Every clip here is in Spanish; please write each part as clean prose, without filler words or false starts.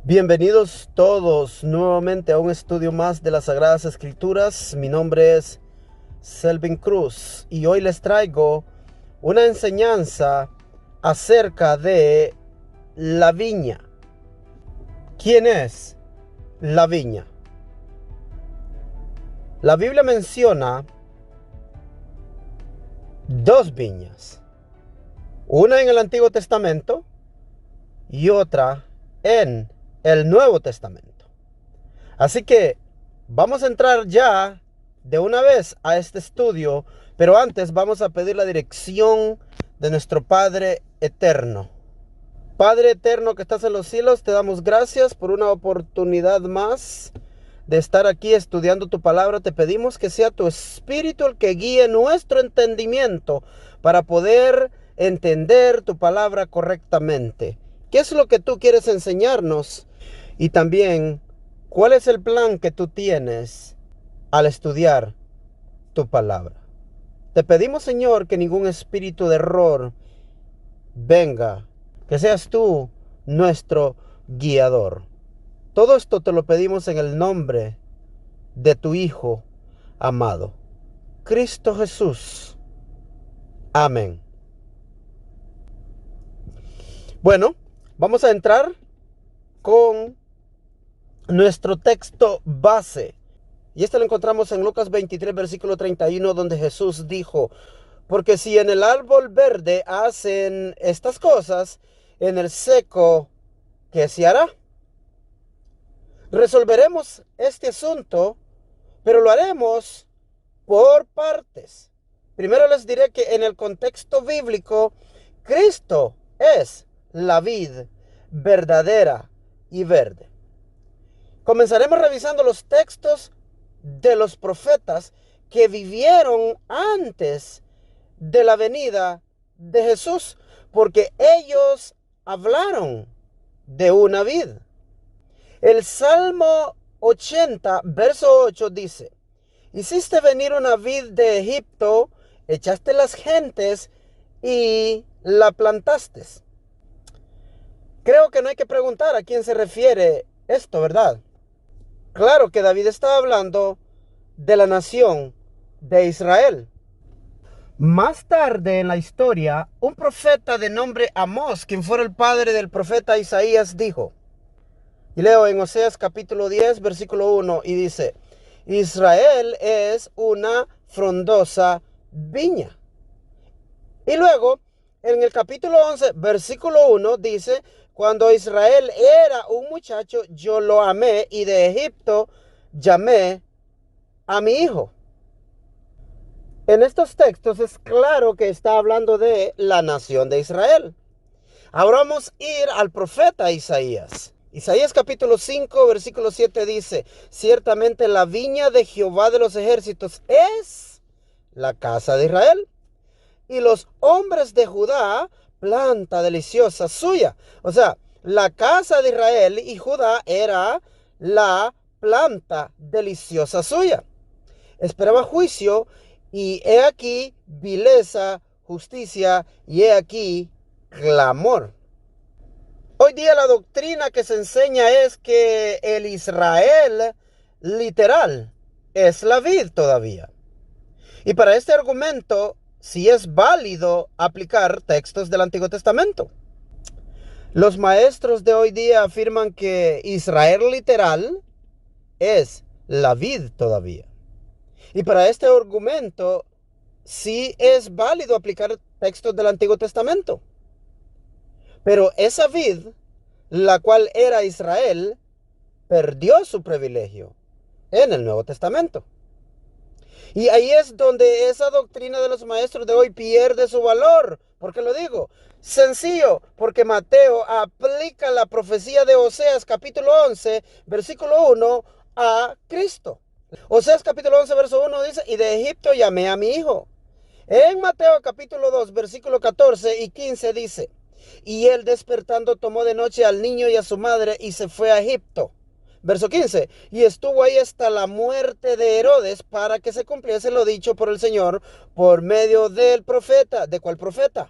Bienvenidos todos nuevamente a un estudio más de las Sagradas Escrituras. Mi nombre es Selvin Cruz y hoy les traigo una enseñanza acerca de la viña. ¿Quién es la viña? La Biblia menciona dos viñas, una en el Antiguo Testamento y otra en el Nuevo Testamento. Así que vamos a entrar ya de una vez a este estudio, pero antes vamos a pedir la dirección de nuestro Padre Eterno. Padre Eterno que estás en los cielos, te damos gracias por una oportunidad más de estar aquí estudiando tu palabra. Te pedimos que sea tu Espíritu el que guíe nuestro entendimiento para poder entender tu palabra correctamente. ¿Qué es lo que tú quieres enseñarnos? Y también, ¿cuál es el plan que tú tienes al estudiar tu palabra? Te pedimos, Señor, que ningún espíritu de error venga, que seas tú nuestro guiador. Todo esto te lo pedimos en el nombre de tu Hijo amado, Cristo Jesús. Amén. Bueno, vamos a entrar con nuestro texto base. Y este lo encontramos en Lucas 23, versículo 31, donde Jesús dijo: porque si en el árbol verde hacen estas cosas, en el seco, ¿qué se hará? Resolveremos este asunto, pero lo haremos por partes. Primero les diré que en el contexto bíblico, Cristo es la vid verdadera y verde. Comenzaremos revisando los textos de los profetas que vivieron antes de la venida de Jesús, porque ellos hablaron de una vid. El Salmo 80, verso 8 dice: hiciste venir una vid de Egipto, echaste las gentes y la plantaste. Creo que no hay que preguntar a quién se refiere esto, ¿verdad? Claro que David está hablando de la nación de Israel. Más tarde en la historia, un profeta de nombre Amós, quien fuera el padre del profeta Isaías, dijo, y leo en Oseas capítulo 10, versículo 1, y dice: Israel es una frondosa viña. Y luego, en el capítulo 11, versículo 1, dice: cuando Israel era un muchacho, yo lo amé, y de Egipto llamé a mi hijo. En estos textos es claro que está hablando de la nación de Israel. Ahora vamos a ir al profeta Isaías. Isaías capítulo 5, versículo 7 dice: ciertamente la viña de Jehová de los ejércitos es la casa de Israel, y los hombres de Judá, planta deliciosa suya. O sea, la casa de Israel y Judá era la planta deliciosa suya. Esperaba juicio, y he aquí vileza, justicia, y he aquí clamor. Hoy día la doctrina que se enseña es que el Israel literal es la vid todavía. Y para este argumento sí es válido aplicar textos del Antiguo Testamento. Los maestros de hoy día afirman que Israel literal es la vid todavía. Y para este argumento sí es válido aplicar textos del Antiguo Testamento. Pero esa vid, la cual era Israel, perdió su privilegio en el Nuevo Testamento. Y ahí es donde esa doctrina de los maestros de hoy pierde su valor. ¿Por qué lo digo? Sencillo, porque Mateo aplica la profecía de Oseas capítulo 11, versículo 1 a Cristo. Oseas capítulo 11, verso 1 dice: y de Egipto llamé a mi hijo. En Mateo capítulo 2, versículo 14 y 15 dice: y él despertando tomó de noche al niño y a su madre y se fue a Egipto. Verso 15, y estuvo ahí hasta la muerte de Herodes, para que se cumpliese lo dicho por el Señor por medio del profeta. ¿De cuál profeta?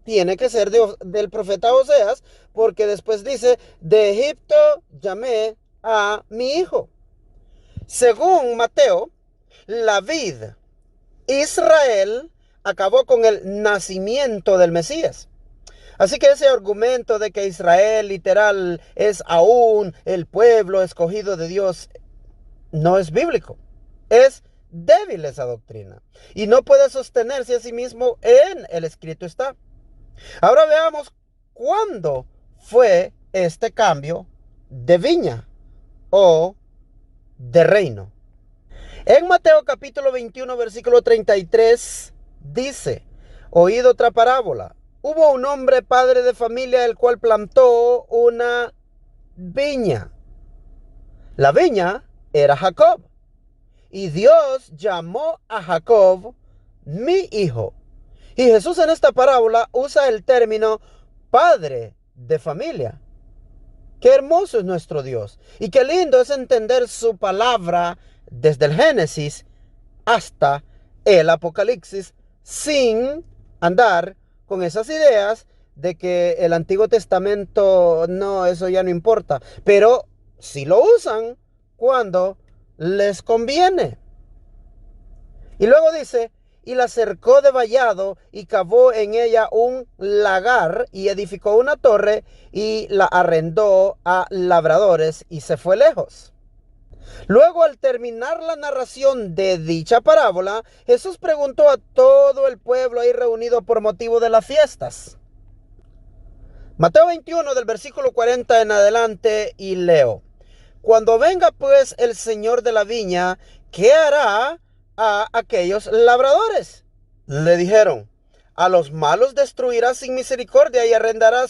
tiene que ser del profeta Oseas, porque después dice, de Egipto llamé a mi hijo. Según Mateo, la vid, Israel, acabó con el nacimiento del Mesías. Así que ese argumento de que Israel literal es aún el pueblo escogido de Dios no es bíblico. Es débil esa doctrina y no puede sostenerse a sí mismo en el escrito está. Ahora veamos cuándo fue este cambio de viña o de reino. En Mateo capítulo 21 versículo 33 dice, oíd otra parábola. Hubo un hombre padre de familia el cual plantó una viña. La viña era Jacob. Y Dios llamó a Jacob mi hijo. Y Jesús en esta parábola usa el término padre de familia. Qué hermoso es nuestro Dios. Y qué lindo es entender su palabra desde el Génesis hasta el Apocalipsis sin andar con esas ideas de que el Antiguo Testamento, no, eso ya no importa. Pero sí lo usan cuando les conviene. Y luego dice, y la cercó de vallado y cavó en ella un lagar y edificó una torre y la arrendó a labradores y se fue lejos. Luego, al terminar la narración de dicha parábola, Jesús preguntó a todo el pueblo ahí reunido por motivo de las fiestas. Mateo 21 del versículo 40 en adelante y leo. Cuando venga pues el Señor de la viña, ¿qué hará a aquellos labradores? Le dijeron, a los malos destruirá sin misericordia y arrendará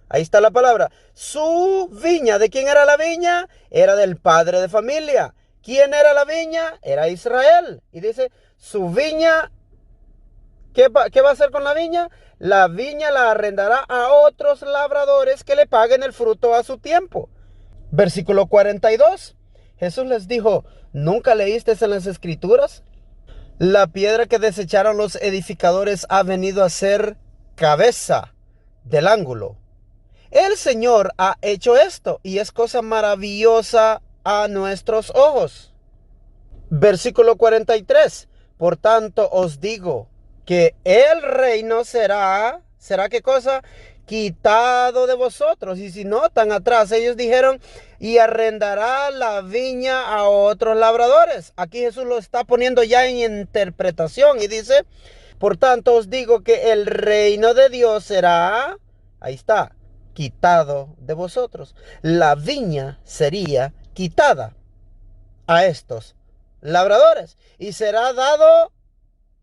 ahí está la palabra, su viña. ¿De quién era la viña? Era del padre de familia. ¿Quién era la viña? Era Israel. Y dice, su viña, ¿qué va a hacer con la viña? La viña la arrendará a otros labradores que le paguen el fruto a su tiempo. Versículo 42. Jesús les dijo, ¿nunca leíste en las Escrituras? La piedra que desecharon los edificadores ha venido a ser cabeza del ángulo. El Señor ha hecho esto y es cosa maravillosa a nuestros ojos. Versículo 43. Por tanto os digo que el reino será ¿qué cosa? Quitado de vosotros. Y si notan atrás, ellos dijeron, y arrendará la viña a otros labradores. Aquí Jesús lo está poniendo ya en interpretación y dice, por tanto os digo que el reino de Dios será, ahí está, quitado de vosotros. La viña sería quitada a estos labradores y será dado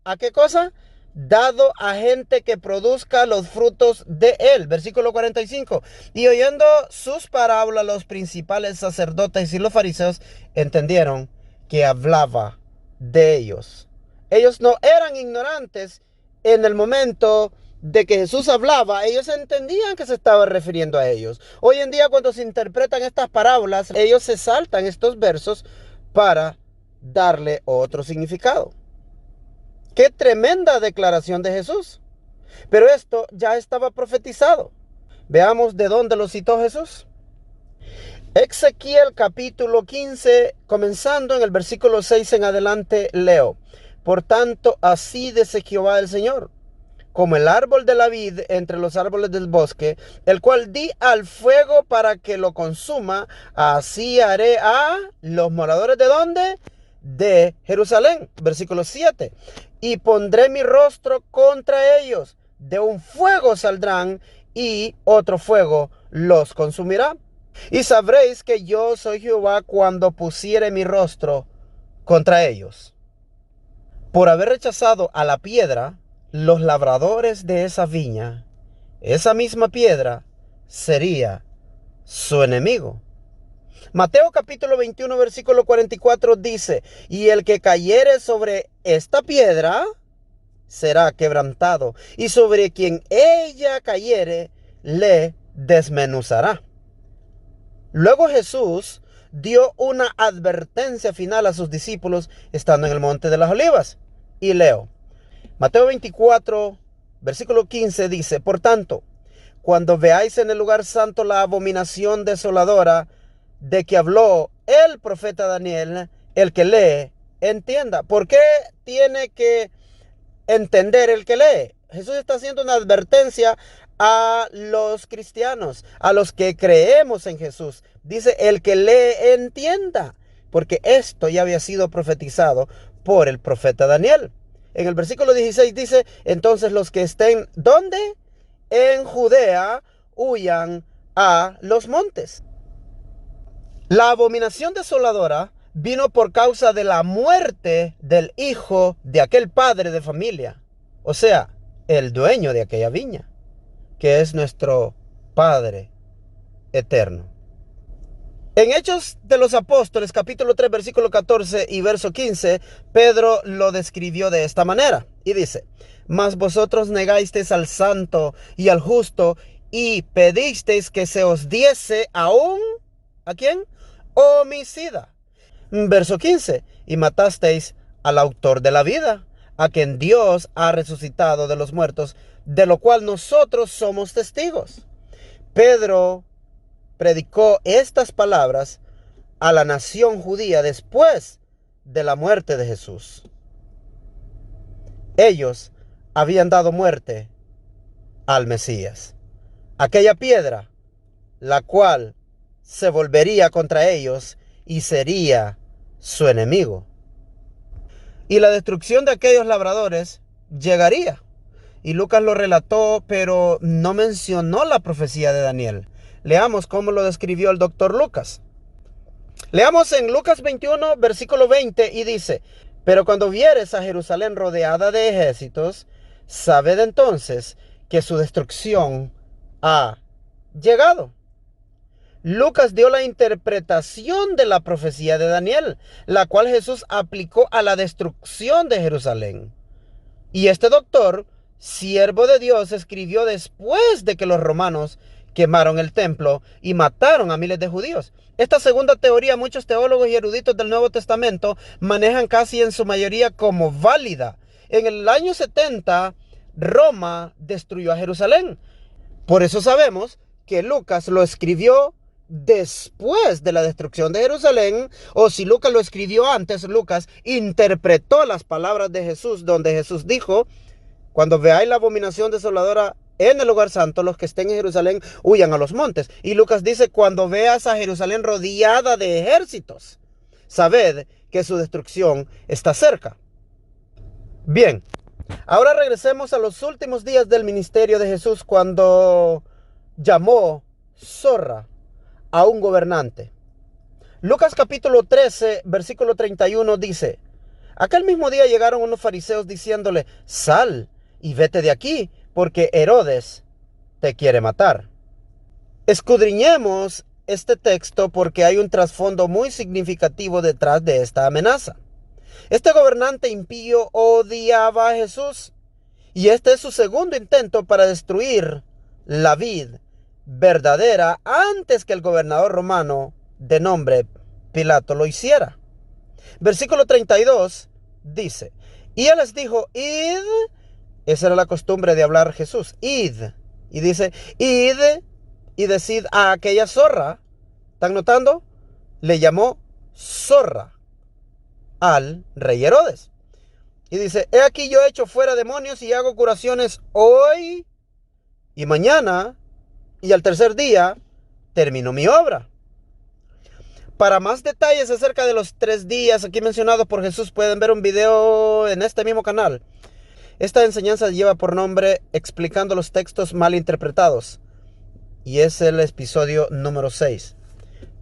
¿a qué cosa? Dado a gente que produzca los frutos de él. Versículo 45. Y oyendo sus parábolas, los principales sacerdotes y los fariseos entendieron que hablaba de ellos. Ellos no eran ignorantes en el momento de que Jesús hablaba. Ellos entendían que se estaba refiriendo a ellos. Hoy en día, cuando se interpretan estas parábolas, ellos se saltan estos versos para darle otro significado. ¡Qué tremenda declaración de Jesús! Pero esto ya estaba profetizado. Veamos de dónde lo citó Jesús. Ezequiel capítulo 15, comenzando en el versículo 6 en adelante, leo. Por tanto, así dice Jehová el Señor, como el árbol de la vid entre los árboles del bosque, el cual di al fuego para que lo consuma, así haré a los moradores ¿de dónde? De Jerusalén. Versículo 7. Y pondré mi rostro contra ellos, de un fuego saldrán y otro fuego los consumirá. Y sabréis que yo soy Jehová cuando pusiere mi rostro contra ellos. Por haber rechazado a la piedra, los labradores de esa viña, esa misma piedra sería su enemigo. Mateo capítulo 21 versículo 44 dice, y el que cayere sobre esta piedra será quebrantado, y sobre quien ella cayere le desmenuzará. Luego Jesús dio una advertencia final a sus discípulos estando en el monte de las olivas. Y leo, Mateo 24 versículo 15 dice: por tanto, cuando veáis en el lugar santo la abominación desoladora de que habló el profeta Daniel, el que lee, entienda. ¿Por qué tiene que entender el que lee? Jesús está haciendo una advertencia a los cristianos, a los que creemos en Jesús. Dice: el que lee, entienda, porque esto ya había sido profetizado por el profeta Daniel. En el versículo 16 dice: entonces los que estén, ¿dónde? En Judea, huyan a los montes. La abominación desoladora vino por causa de la muerte del hijo de aquel padre de familia, o sea, el dueño de aquella viña, que es nuestro Padre eterno. En Hechos de los Apóstoles, capítulo 3, versículo 14 y verso 15, Pedro lo describió de esta manera y dice: mas vosotros negasteis al santo y al justo y pedisteis que se os diese aún, ¿a quién? Homicida. Verso 15, y matasteis al autor de la vida, a quien Dios ha resucitado de los muertos, de lo cual nosotros somos testigos. Pedro predicó estas palabras a la nación judía después de la muerte de Jesús. Ellos habían dado muerte al Mesías, aquella piedra, la cual se volvería contra ellos y sería su enemigo. Y la destrucción de aquellos labradores llegaría. Y Lucas lo relató, pero no mencionó la profecía de Daniel. Leamos cómo lo describió el doctor Lucas. Leamos en Lucas 21, versículo 20, y dice: pero cuando vieres a Jerusalén rodeada de ejércitos, sabed entonces que su destrucción ha llegado. Lucas dio la interpretación de la profecía de Daniel, la cual Jesús aplicó a la destrucción de Jerusalén. Y este doctor, siervo de Dios, escribió después de que los romanos quemaron el templo y mataron a miles de judíos. Esta segunda teoría muchos teólogos y eruditos del Nuevo Testamento manejan casi en su mayoría como válida. En el año 70, Roma destruyó a Jerusalén. Por eso sabemos que Lucas lo escribió después de la destrucción de Jerusalén, o si Lucas lo escribió antes, Lucas interpretó las palabras de Jesús, donde Jesús dijo: cuando veáis la abominación desoladora en el lugar santo, los que estén en Jerusalén huyan a los montes. Y Lucas dice: cuando veas a Jerusalén rodeada de ejércitos, sabed que su destrucción está cerca. Bien, ahora regresemos a los últimos días del ministerio de Jesús, cuando llamó zorra a un gobernante. Lucas capítulo 13, versículo 31 dice: aquel mismo día llegaron unos fariseos diciéndole: sal y vete de aquí, porque Herodes te quiere matar. Escudriñemos este texto porque hay un trasfondo muy significativo detrás de esta amenaza. Este gobernante impío odiaba a Jesús, y este es su segundo intento para destruir la vid verdadera antes que el gobernador romano de nombre Pilato lo hiciera. Versículo 32 dice: y él les dijo: id. Esa era la costumbre de hablar Jesús: id. Y dice: id y decid a aquella zorra. ¿Están notando? Le llamó zorra al rey Herodes. Y dice: he aquí yo echo fuera demonios y hago curaciones hoy y mañana, y al tercer día termino mi obra. Para más detalles acerca de los 3 días aquí mencionados por Jesús, pueden ver un video en este mismo canal. Esta enseñanza lleva por nombre Explicando los textos mal interpretados, y es el episodio número 6.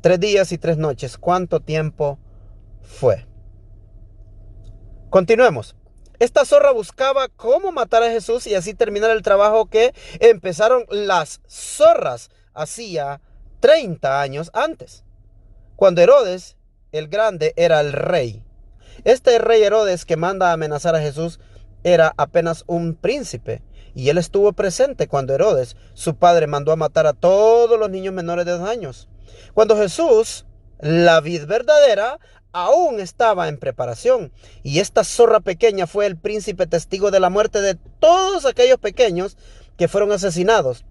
3 días y 3 noches. ¿Cuánto tiempo fue? Continuemos. Esta zorra buscaba cómo matar a Jesús y así terminar el trabajo que empezaron las zorras hacía 30 años antes, cuando Herodes el Grande era el rey. Este rey Herodes que manda a amenazar a Jesús era apenas un príncipe, y él estuvo presente cuando Herodes, su padre, mandó a matar a todos los niños menores de 2 años. Cuando Jesús, la vid verdadera, aún estaba en preparación. Y esta zorra pequeña fue el príncipe testigo de la muerte de todos aquellos pequeños que fueron asesinados.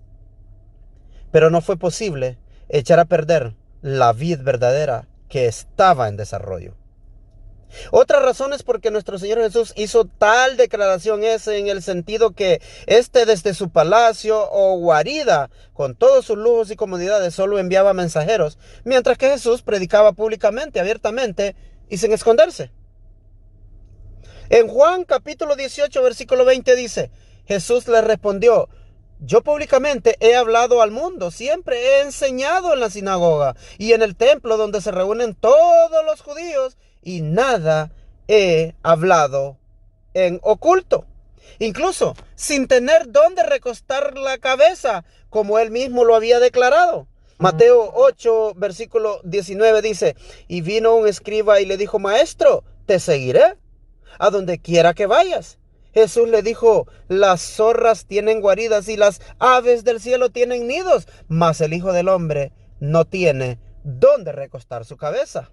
Pero no fue posible echar a perder la vid verdadera que estaba en desarrollo. Otra razón es porque nuestro Señor Jesús hizo tal declaración es en el sentido que desde su palacio o guarida, con todos sus lujos y comodidades, solo enviaba mensajeros, mientras que Jesús predicaba públicamente, abiertamente y sin esconderse. En Juan capítulo 18, versículo 20 dice, Jesús le respondió, yo públicamente he hablado al mundo, siempre he enseñado en la sinagoga y en el templo donde se reúnen todos los judíos, y nada he hablado en oculto, incluso sin tener dónde recostar la cabeza, como él mismo lo había declarado. Mateo 8, versículo 19 dice, y vino un escriba y le dijo, maestro, te seguiré a donde quiera que vayas. Jesús le dijo, las zorras tienen guaridas y las aves del cielo tienen nidos, mas el Hijo del Hombre no tiene dónde recostar su cabeza.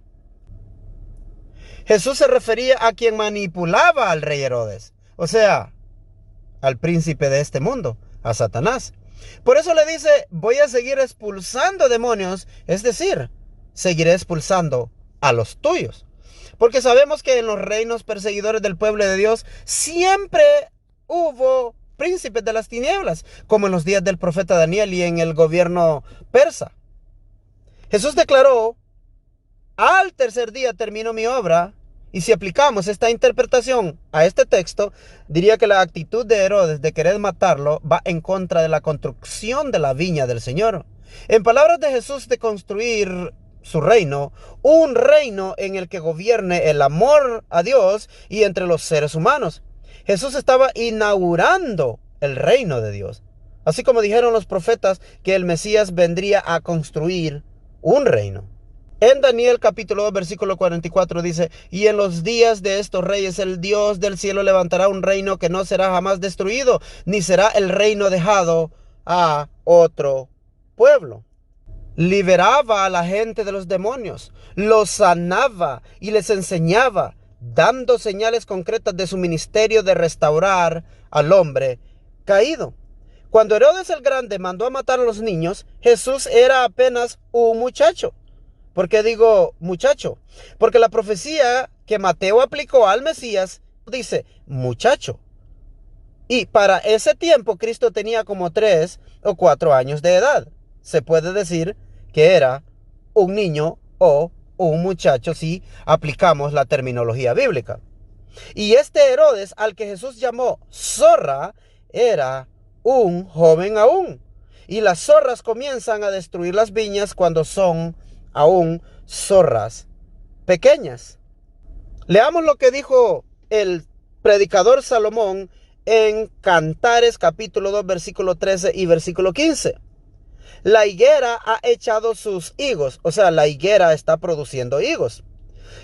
Jesús se refería a quien manipulaba al rey Herodes, o sea, al príncipe de este mundo, a Satanás. Por eso le dice, voy a seguir expulsando demonios, es decir, seguiré expulsando a los tuyos. Porque sabemos que en los reinos perseguidores del pueblo de Dios siempre hubo príncipes de las tinieblas, como en los días del profeta Daniel y en el gobierno persa. Jesús declaró, al tercer día termino mi obra. Y si aplicamos esta interpretación a este texto, diría que la actitud de Herodes de querer matarlo va en contra de la construcción de la viña del Señor. En palabras de Jesús, de construir su reino, un reino en el que gobierne el amor a Dios y entre los seres humanos. Jesús estaba inaugurando el reino de Dios, así como dijeron los profetas que el Mesías vendría a construir un reino. En Daniel capítulo 2 versículo 44 dice, y en los días de estos reyes el Dios del cielo levantará un reino que no será jamás destruido, ni será el reino dejado a otro pueblo. Liberaba a la gente de los demonios, los sanaba y les enseñaba, dando señales concretas de su ministerio de restaurar al hombre caído. Cuando Herodes el Grande mandó a matar a los niños, Jesús era apenas un muchacho. ¿Por qué digo muchacho? Porque la profecía que Mateo aplicó al Mesías dice muchacho. Y para ese tiempo Cristo tenía como 3 o 4 años de edad. Se puede decir que era un niño o un muchacho si aplicamos la terminología bíblica. Y este Herodes al que Jesús llamó zorra era un joven aún. Y las zorras comienzan a destruir las viñas cuando son aún zorras pequeñas. Leamos lo que dijo el predicador Salomón en Cantares capítulo 2 versículo 13 y versículo 15. La higuera ha echado sus higos, o sea, la higuera está produciendo higos,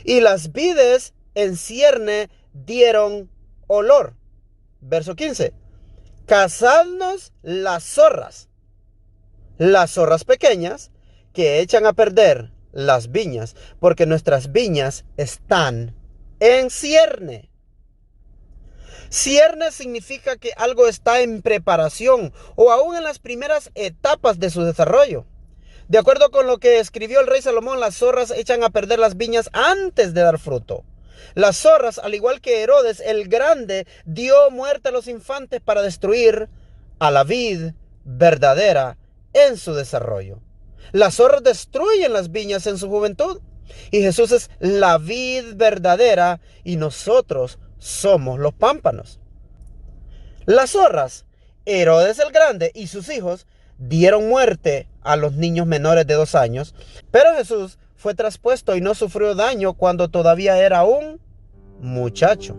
y las vides en cierne dieron olor. Verso 15. Cazadnos las zorras pequeñas que echan a perder las viñas, porque nuestras viñas están en cierne. Cierne significa que algo está en preparación o aún en las primeras etapas de su desarrollo. De acuerdo con lo que escribió el rey Salomón, las zorras echan a perder las viñas antes de dar fruto. Las zorras, al igual que Herodes el Grande, dio muerte a los infantes para destruir a la vid verdadera en su desarrollo. Las zorras destruyen las viñas en su juventud. Y Jesús es la vid verdadera y nosotros somos los pámpanos. Las zorras, Herodes el Grande y sus hijos, dieron muerte a los niños menores de 2 años, pero Jesús fue traspuesto y no sufrió daño cuando todavía era un muchacho.